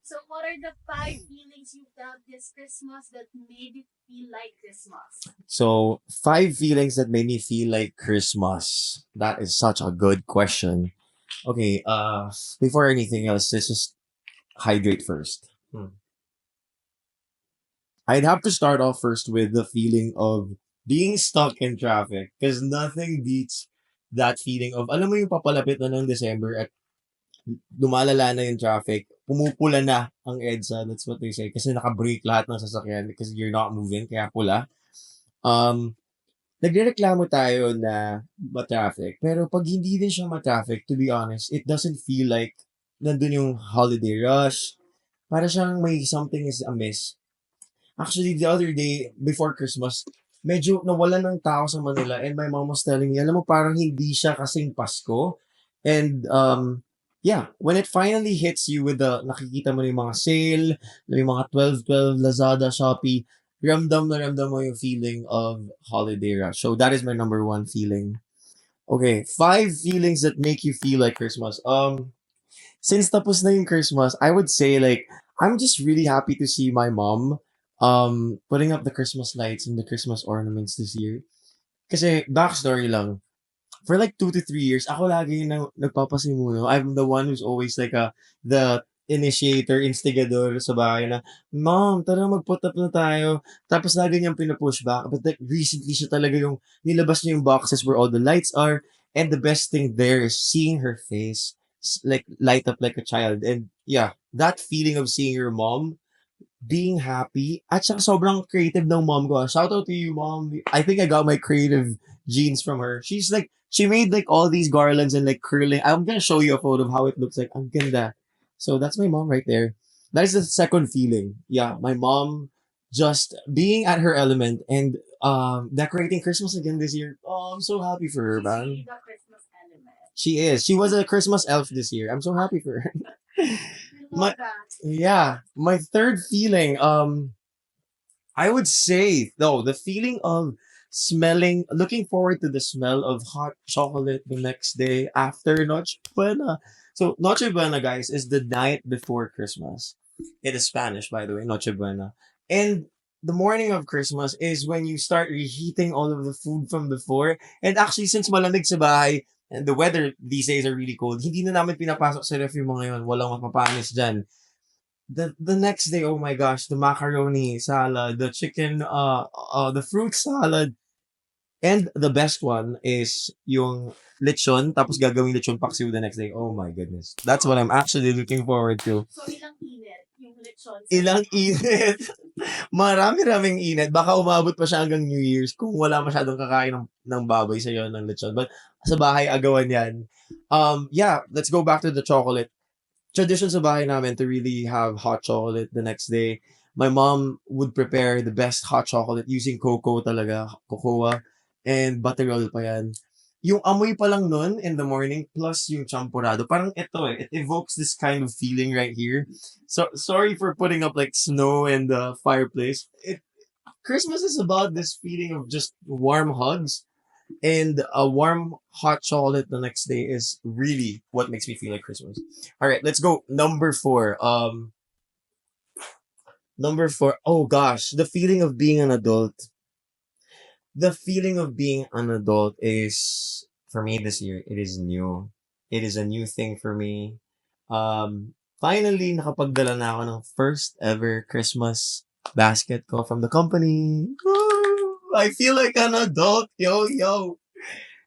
So, what are the five feelings you felt this Christmas that made you feel like Christmas? So, five feelings that made me feel like Christmas. That is such a good question. Okay, before anything else, let's just hydrate first. I'd have to start off first with the feeling of being stuck in traffic because nothing beats that feeling of, alam mo yung papalapit na ng December at lumalala na yung traffic, pumupula na ang EDSA, that's what they say, kasi naka-brake lahat ng sasakyan because you're not moving, kaya pula. Um, Nagrereklamo tayo na ma-traffic, pero pag hindi din siya ma-traffic, to be honest, it doesn't feel like nandun yung holiday rush. Para siyang may something is amiss. Actually, the other day, before Christmas, medyo nawalan ng tao sa Manila and my mom was telling me, alam mo, parang hindi siya kasing Pasko. And, yeah, when it finally hits you with the, nakikita mo na yung mga sale, yung mga 12-12, Lazada, Shopee, ramdam na ramdam mo yung feeling of holiday rush. So that is my number one feeling. Okay, five feelings that make you feel like Christmas. Since tapos na yung Christmas, I would say like I'm just really happy to see my mom putting up the Christmas lights and the Christmas ornaments this year. Kasi backstory lang, for like 2 to 3 years, ako lagi yung nagpapasimuno. I'm the one who's always like the initiator, instigador sa bahay na, Mom, tara mag-put up na tayo. Tapos lagi niyang pinupush back. But like recently siya talaga yung nilabas niya yung boxes where all the lights are. And the best thing there is seeing her face like light up like a child. And yeah, that feeling of seeing your mom being happy at saka sobrang creative ng mom ko. Shout out to you, mom. I think I got my creative genes from her. She's like, she made like all these garlands and like curling. I'm gonna show you a photo of how it looks like. Ang ganda. So that's my mom right there. That is the second feeling. Yeah, my mom just being at her element and decorating Christmas again this year. Oh, I'm so happy for her, She's man. really the Christmas element. She is. She was a Christmas elf this year. I'm so happy for her. We my love that. yeah, my third feeling. I would say no, the feeling of smelling, looking forward to the smell of hot chocolate the next day after Noche Buena. So Noche Buena, guys, is the night before Christmas. It is Spanish, by the way, Noche Buena. And the morning of Christmas is when you start reheating all of the food from before. And actually, since malamig sa bahay, and the weather these days are really cold, hindi na namin pinapasok sa ref yung mga yun. Walang mapapanis dyan. The next day, oh my gosh, the macaroni salad, the chicken, the fruit salad, and the best one is yung lechon, tapos gagawin lechon paksiw the next day. Oh my goodness. That's what I'm actually looking forward to. So, ilang init yung lechon sa Ilang inyo? init. Marami-raming init. Baka umabot pa siya hanggang New Year's kung wala masyadong kakain ng baboy sa'yo ng lechon. But sa bahay, agawan yan. Yeah, let's go back to the chocolate. Tradition sa bahay namin to really have hot chocolate the next day. My mom would prepare the best hot chocolate using cocoa talaga, cocoa, and butterroll pa yan. Yung amoy pa lang nun in the morning plus yung champurado, parang ito it evokes this kind of feeling right here. So sorry for putting up like snow and the fireplace. Christmas is about this feeling of just warm hugs and a warm hot chocolate the next day is really what makes me feel like Christmas. All right, let's go. Number four. Number four. Oh gosh, the feeling of being an adult. The feeling of being an adult is for me this year. It is new. It is a new thing for me. Finally, nakapagdala na ako ng first ever Christmas basket ko from the company. Woo! I feel like an adult. Yo, yo.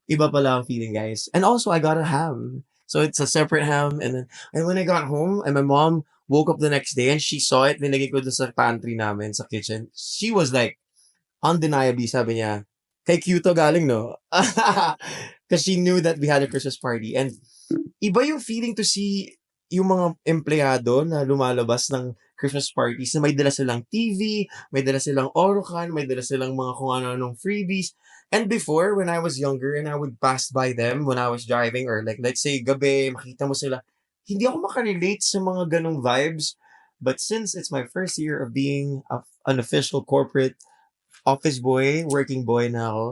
Iba pala ang feeling, guys. And also, I got a ham. So it's a separate ham. And when I got home, and my mom woke up the next day and she saw it, nilagay ko doon sa pantry namin, sa kitchen. She was like, undeniably, sabi niya, kay Q to galing, no? Because she knew that we had a Christmas party. And iba yung feeling to see yung mga empleyado na lumalabas ng Christmas parties na may dala silang TV, may dala silang Orocan, may dala silang mga kung ano-anong freebies. And before, when I was younger and I would pass by them when I was driving or like, let's say, gabi, makita mo sila, hindi ako makarelate sa mga ganong vibes. But since it's my first year of being an official corporate office boy, working boy na ako,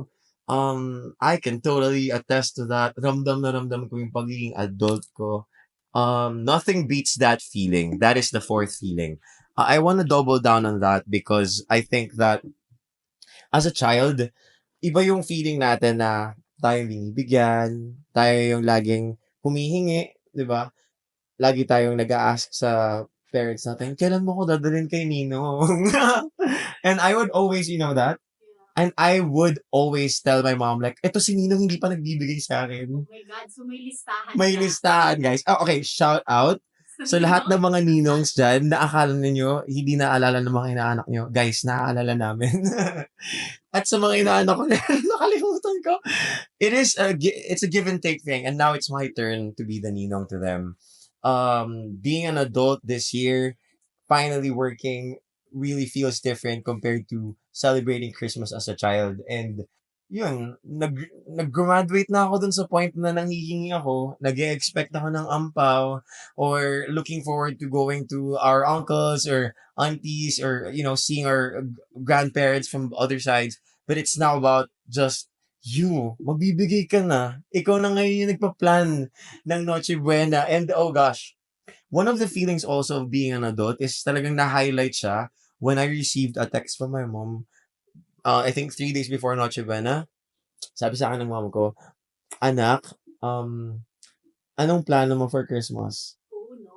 I can totally attest to that. Ramdam na ramdam ko yung pagiging adult ko. Nothing beats that feeling. That is the fourth feeling. I want to double down on that because I think that as a child, iba yung feeling natin na tayo yung binibigyan, tayo yung laging humihingi, di ba? Lagi tayong nag-a-ask sa parents natin, kailan mo ko dadalhin kay Ninong? And I would always, you know that? And I would always tell my mom, like, eto si Ninong hindi pa nagbibigay sa akin. Oh my God, so may listahan May ka. listahan, guys. Oh, okay, shout out sa lahat ng mga ninongs dyan na akala ninyo hindi naaalala ng mga inaanak nyo. Guys, naaalala namin. At sa mga inaanak ko, nakalimutan ko. It's a give and take thing. And now it's my turn to be the ninong to them. Being an adult this year, finally working, really feels different compared to celebrating Christmas as a child. And yun, nag-graduate na ako dun sa point na nanghihingi ako, nag-expect ako ng ampaw, or looking forward to going to our uncles or aunties or, you know, seeing our grandparents from other sides. But it's now about just you. Magbibigay ka na. Ikaw na ngayon yung nagpa-plan ng Noche Buena. And oh gosh, one of the feelings also of being an adult is talagang na-highlight siya when I received a text from my mom. I think 3 days before Noche Buena, sabi sa akin ng mom ko, anak, anong plano mo for Christmas? Oh no.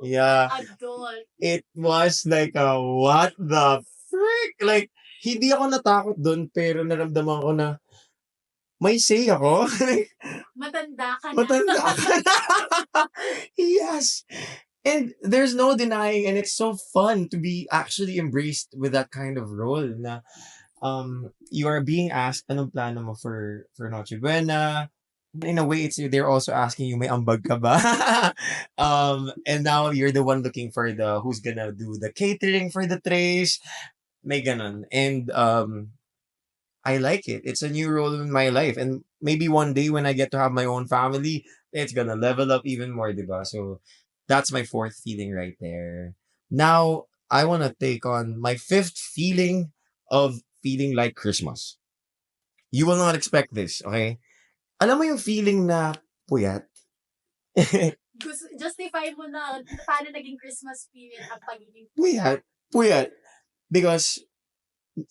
Yeah. Adult. It was like what the frick? Like, hindi ako natakot dun, pero naramdaman ko na may say ako. Matanda ka na. Matanda ka na. Yes. And there's no denying, and it's so fun to be actually embraced with that kind of role na you are being asked anong plano mo for Noche Buena. In a way, they're also asking you, may ambag ka ba? And now you're the one looking for who's gonna do the catering for the trays. May ganon. And I like it. It's a new role in my life. And maybe one day when I get to have my own family, it's gonna level up even more, diba? So that's my fourth feeling right there. Now, I want to take on my fifth feeling of feeling like Christmas. You will not expect this, okay? Alam mo yung feeling na puyat? Justify mo na paano naging Christmas period ang pagiging Puyat. Because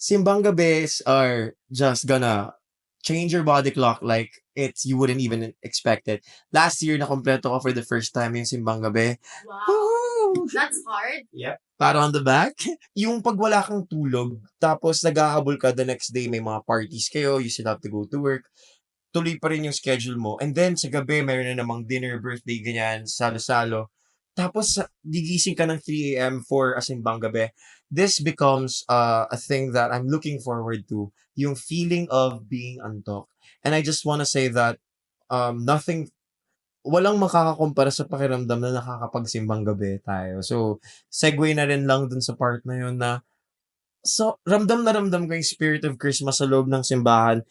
simbang gabis are just gonna change your body clock like you wouldn't even expect it. Last year, na kompleto ko for the first time yung simbang gabi. Wow. Woo! That's hard. Yep. Para on the back. Yung pag wala kang tulog, tapos naghahabol ka the next day, may mga parties kayo, you still have to go to work, tuloy pa rin yung schedule mo. And then sa gabi, mayroon na namang dinner, birthday, ganyan, salo-salo. Tapos gigising ka ng 3 a.m. for a simbang gabi. This becomes a thing that I'm looking forward to. Yung feeling of being antok. And I just want to say that walang makakakumpara sa pakiramdam na nakakapagsimbang gabi tayo. So, segue na rin lang dun sa part na yun na ramdam na ramdam ko yung spirit of Christmas sa loob ng simbahan.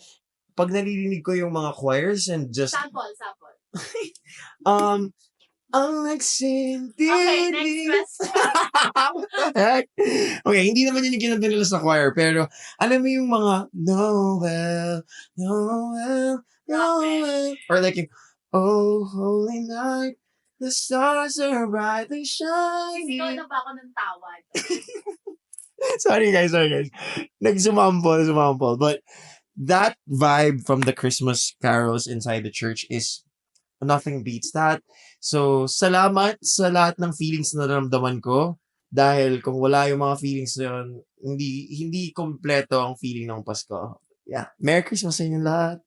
Pag naririnig ko yung mga choirs and just... Sample. Ang nagsindinig. Okay, next question. What the heck? Okay, hindi naman yun yung kinanta nila sa choir, pero alam mo yung mga Noel, or like yung Oh, holy night, the stars are brightly shining. Ikaw na ba ako ng tawad? Sorry guys. Nagsumampol. But that vibe from the Christmas carols inside the church is nothing beats that. So, salamat sa lahat ng feelings na naramdaman ko. Dahil kung wala yung mga feelings na yun, hindi kompleto ang feeling ng Pasko. Yeah. Merry Christmas sa inyo lahat.